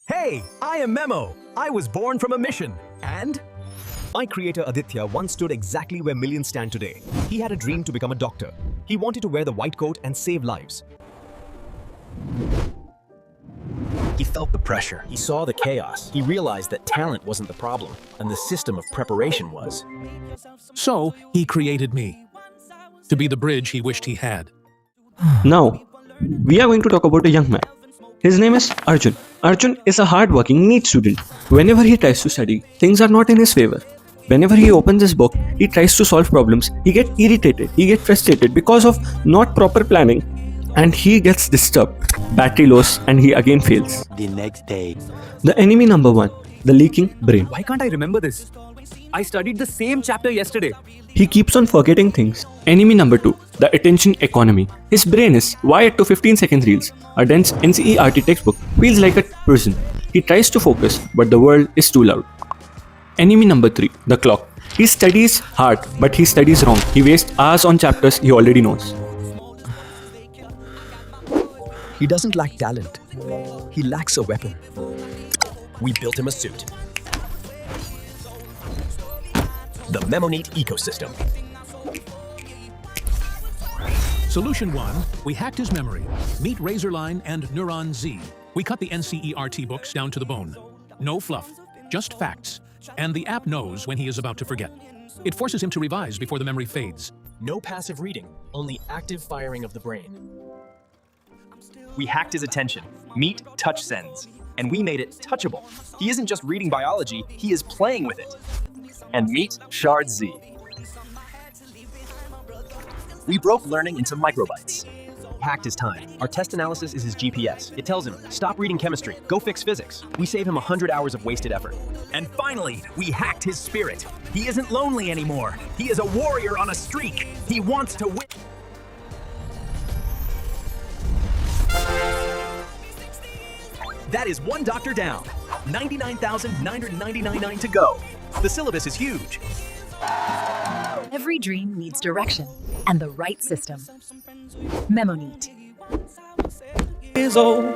Hey, I am Memo. I was born from a mission. And my creator Aditya once stood exactly where millions stand today. He had a dream to become a doctor. He wanted to wear the white coat and save lives. He felt the pressure. He saw the chaos. He realized that talent wasn't the problem, and the system of preparation was. So, he created me, to be the bridge he wished he had. Now, we are going to talk about a young man. His name is Arjun. Arjun is a hard-working NEET student. Whenever he tries to study, things are not in his favor. Whenever he opens his book, he tries to solve problems. He gets irritated, he gets frustrated because of not proper planning, and he gets disturbed. Battery loss, and he again fails. The next day. The enemy number one, the leaking brain. Why can't I remember this? I studied the same chapter yesterday. He keeps on forgetting things. Enemy number 2, the attention economy. His brain is wired to 15-second reels. A dense NCERT textbook feels like a prison. He tries to focus, but the world is too loud. Enemy number 3, the clock. He studies hard, but he studies wrong. He wastes hours on chapters he already knows. He doesn't lack talent. He lacks a weapon. We built him a suit. The MemoNeet ecosystem. Solution 1, we hacked his memory. Meet Razorline and Neuron Z. We cut the NCERT books down to the bone. No fluff, just facts. And the app knows when he is about to forget. It forces him to revise before the memory fades. No passive reading, only active firing of the brain. We hacked his attention. Meet Touch Sends. And we made it touchable. He isn't just reading biology, he is playing with it. And meet Shard Z. We broke learning into microbytes. Hacked his time. Our test analysis is his GPS. It tells him, stop reading chemistry, go fix physics. We save him 100 hours of wasted effort. And finally, we hacked his spirit. He isn't lonely anymore. He is a warrior on a streak. He wants to win. That is one doctor down. 99,999 to go. The syllabus is huge. Every dream needs direction and the right system. MemoNeet. Is old.